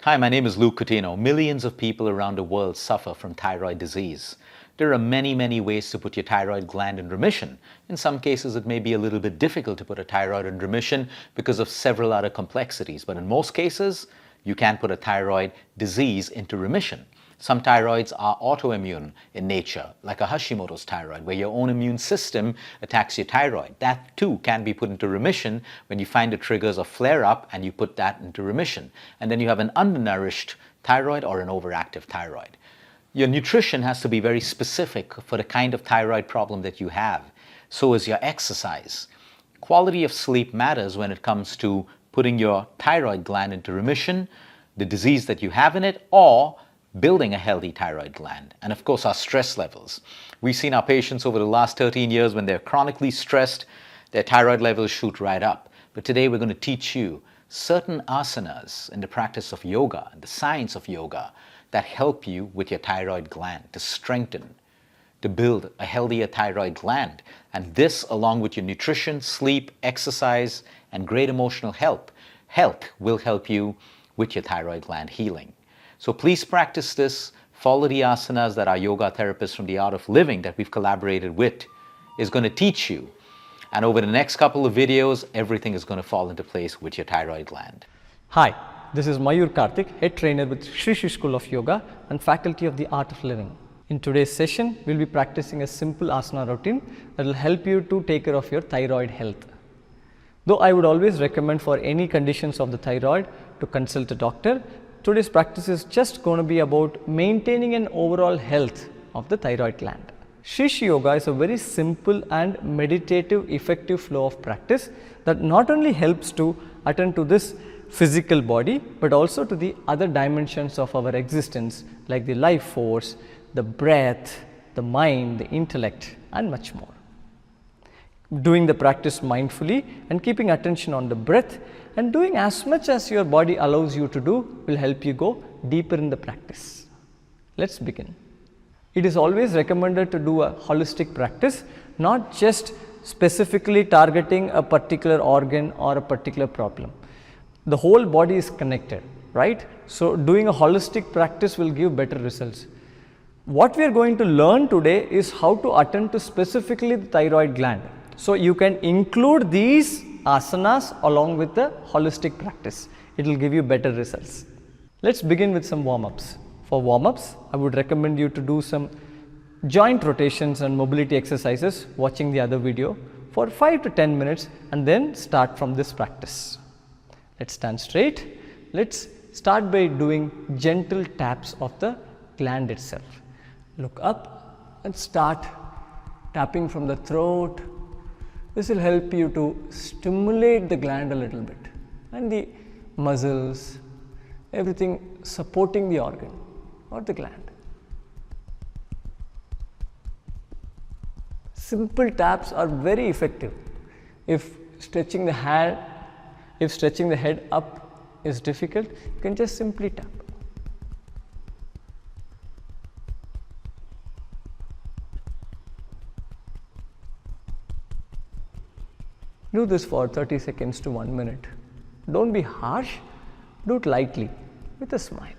Hi, my name is Coutinho. Millions of people around the world suffer from thyroid disease. There are many ways to put your thyroid gland in remission. In some cases, it may be a little bit difficult to put a thyroid in remission because of several other complexities. But in most cases, you can put a thyroid disease into remission. Some thyroids are autoimmune in nature, like a Hashimoto's thyroid, where your own immune system attacks your thyroid. That too can be put into remission when you find the triggers of flare-up and you put that into remission. And then you have an undernourished thyroid or an overactive thyroid. Your nutrition has to be very specific for the kind of thyroid problem that you have. So is your exercise. Quality of sleep matters when it comes to putting your thyroid gland into remission, the disease that you have in it, or building a healthy thyroid gland. And of course, our stress levels. We've seen our patients over the last 13 years when they're chronically stressed, their thyroid levels shoot right up. But today we're going to teach you certain asanas in the practice of yoga, the science of yoga, that help you with your thyroid gland to strengthen, to build a healthier thyroid gland. And this, along with your nutrition, sleep, exercise, and great emotional health will help you with your thyroid gland healing. So please practice this. Follow the asanas that our yoga therapist from the Art of Living that we've collaborated with is going to teach you. And over the next couple of videos, everything is going to fall into place with your thyroid gland. Hi, this is Mayur Karthik, head trainer with Shri Shri School of Yoga and faculty of the Art of Living. In today's session, we'll be practicing a simple asana routine that will help you to take care of your thyroid health. Though I would always recommend for any conditions of the thyroid to consult a doctor, today's practice is just going to be about maintaining an overall health of the thyroid gland. Shri Shri Yoga is a very simple and meditative effective flow of practice that not only helps to attend to this physical body but also to the other dimensions of our existence like the life force, the breath, the mind, the intellect and much more. Doing the practice mindfully and keeping attention on the breath and doing as much as your body allows you to do will help you go deeper in the practice. Let's begin. It is always recommended to do a holistic practice, not just specifically targeting a particular organ or a particular problem. The whole body is connected, right? So doing a holistic practice will give better results. What we are going to learn today is how to attend to specifically the thyroid gland. So you can include these asanas along with the holistic practice. It will give you better results. Let's begin with some warm-ups. For warm-ups, I would recommend you to do some joint rotations and mobility exercises watching the other video for 5 to 10 minutes and then start from this practice. Let's stand straight. Let's start by doing gentle taps of the gland itself. Look up and start tapping from the throat. This will help you to stimulate the gland a little bit and the muscles, everything supporting the organ or the gland. Simple taps are very effective. If stretching the head up is difficult, you can just simply tap. Do this for 30 seconds to 1 minute. Don't be harsh, do it lightly with a smile.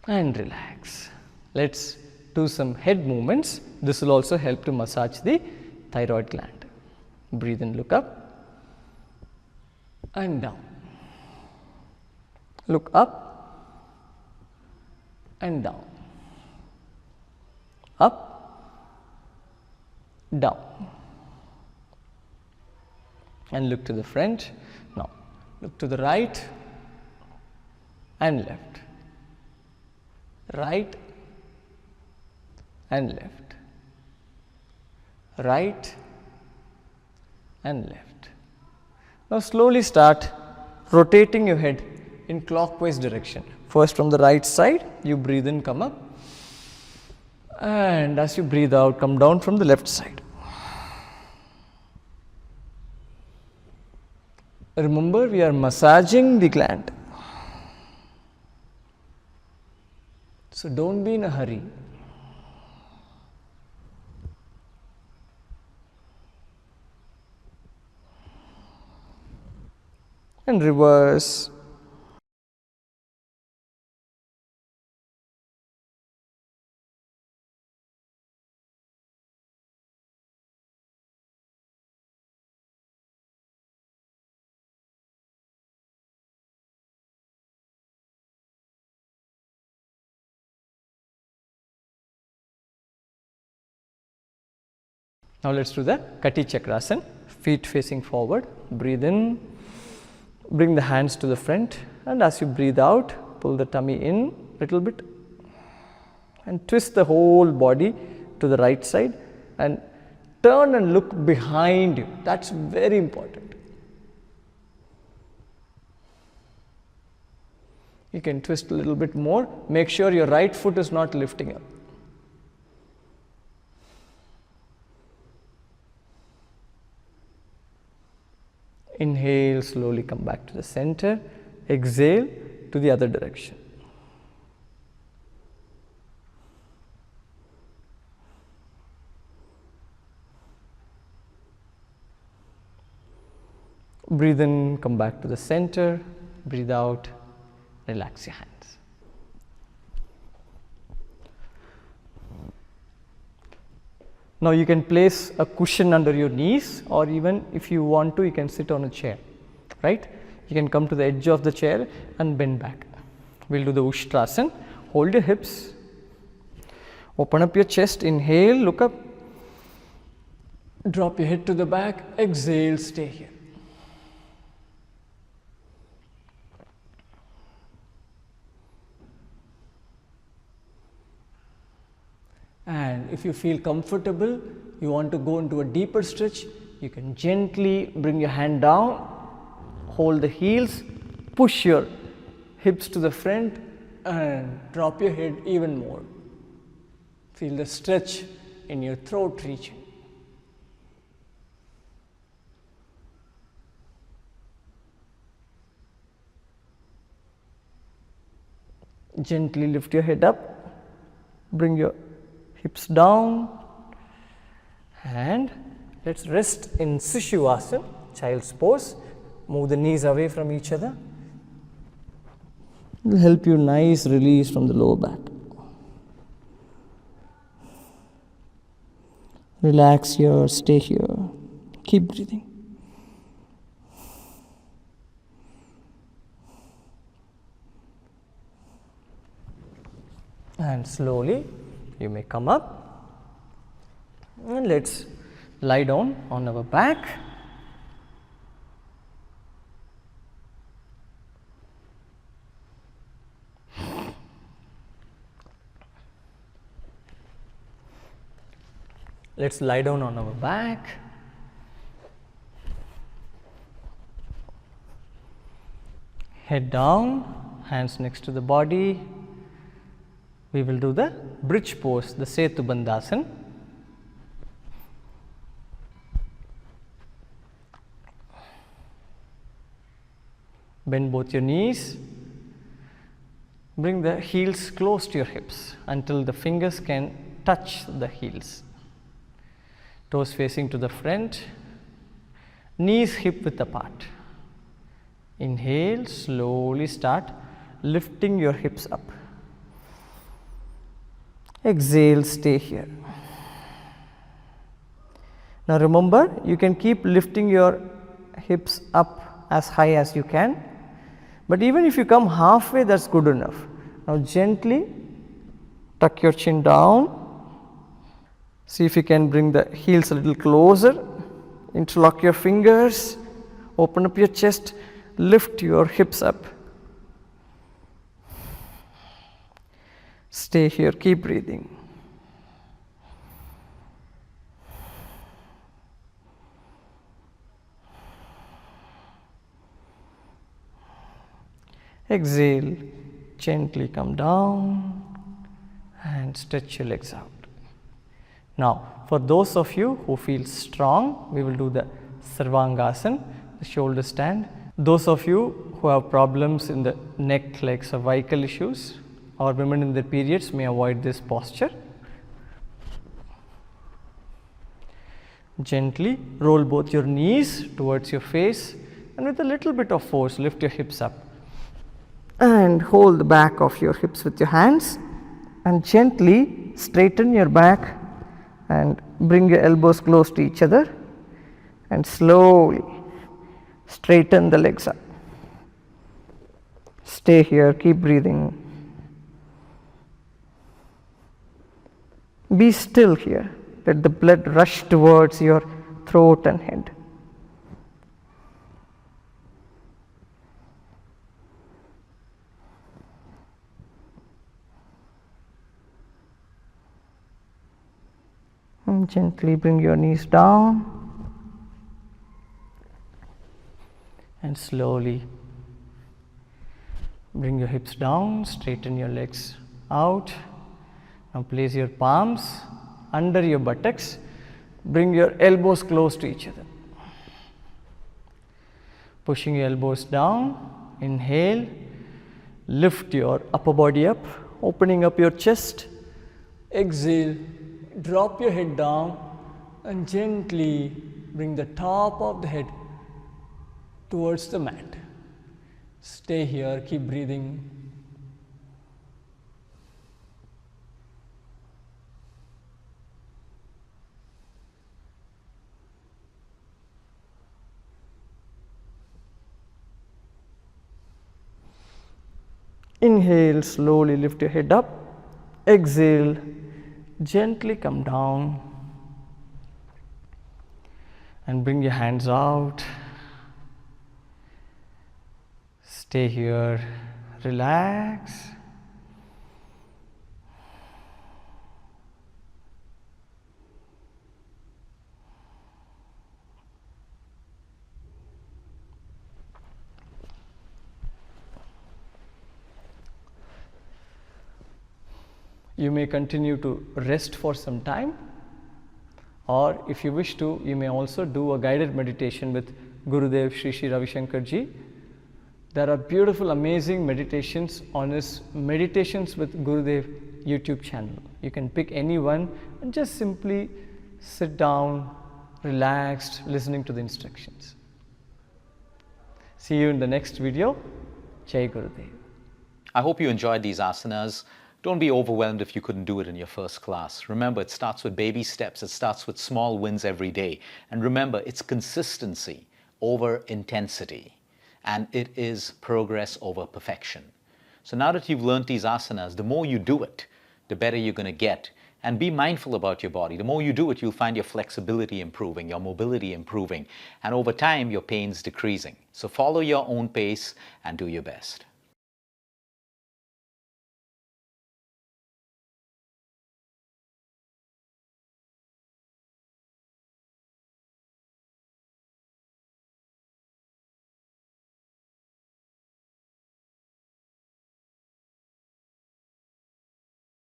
And relax. Let's do some head movements. This will also help to massage the thyroid gland. Breathe in, look up and down. Look up and down. Up, down. And look to the front. Now look to the right and left. Right and left. Right and left. Now slowly start rotating your head in clockwise direction. First from the right side, you breathe in, come up, and as you breathe out, come down from the left side. Remember, we are massaging the gland. So don't be in a hurry. And reverse. Now let's do the Kati Chakrasana, feet facing forward, breathe in, bring the hands to the front, and as you breathe out, pull the tummy in a little bit and twist the whole body to the right side and turn and look behind you. That's very important. You can twist a little bit more. Make sure your right foot is not lifting up. Inhale, slowly come back to the center. Exhale to the other direction. Breathe in, come back to the center. Breathe out, relax your hands. Now you can place a cushion under your knees, or even if you want to, you can sit on a chair, right? You can come to the edge of the chair and bend back. We'll do the Ushtrasana. Hold your hips. Open up your chest. Inhale, look up. Drop your head to the back. Exhale, stay here. And if you feel comfortable, you want to go into a deeper stretch, you can gently bring your hand down, hold the heels, push your hips to the front and drop your head even more. Feel the stretch in your throat region. Gently lift your head up, bring your hips down, and let's rest in Sishivasana, child's pose. Move the knees away from each other. It will help you nice release from the lower back. Relax here, stay here. Keep breathing. And slowly you may come up, and let's lie down on our back. Let's lie down on our back. Head down, hands next to the body. We will do the bridge pose, the Setu Bandhasana. Bend both your knees. Bring the heels close to your hips until the fingers can touch the heels. Toes facing to the front. Knees hip width apart. Inhale, slowly start lifting your hips up. Exhale, stay here. Now remember, you can keep lifting your hips up as high as you can, but even if you come halfway, that's good enough. Now gently tuck your chin down. See if you can bring the heels a little closer. Interlock your fingers. Open up your chest. Lift your hips up. Stay here, keep breathing. Exhale, gently come down and stretch your legs out. Now, for those of you who feel strong, we will do the Sarvangasana, the shoulder stand. Those of you who have problems in the neck like cervical issues, or women in their periods may avoid this posture. Gently roll both your knees towards your face, and with a little bit of force lift your hips up. And hold the back of your hips with your hands, and gently straighten your back and bring your elbows close to each other, and slowly straighten the legs up. Stay here, keep breathing. Be still here. Let the blood rush towards your throat and head. And gently bring your knees down and slowly bring your hips down, straighten your legs out. Now place your palms under your buttocks, bring your elbows close to each other. Pushing your elbows down, inhale, lift your upper body up, opening up your chest. Exhale, drop your head down and gently bring the top of the head towards the mat. Stay here, keep breathing. Inhale, slowly lift your head up. Exhale, gently come down and bring your hands out. Stay here, relax. You may continue to rest for some time, or if you wish to, you may also do a guided meditation with Gurudev Shri Shri Ravi Shankar Ji. There are beautiful, amazing meditations on his Meditations with Gurudev YouTube channel. You can pick any one and just simply sit down, relaxed, listening to the instructions. See you in the next video. Jai Gurudev. I hope you enjoyed these asanas. Don't be overwhelmed if you couldn't do it in your first class. Remember, it starts with baby steps. It starts with small wins every day. And remember, it's consistency over intensity. And it is progress over perfection. So now that you've learned these asanas, the more you do it, the better you're going to get. And be mindful about your body. The more you do it, you'll find your flexibility improving, your mobility improving, and over time, your pain's decreasing. So follow your own pace and do your best.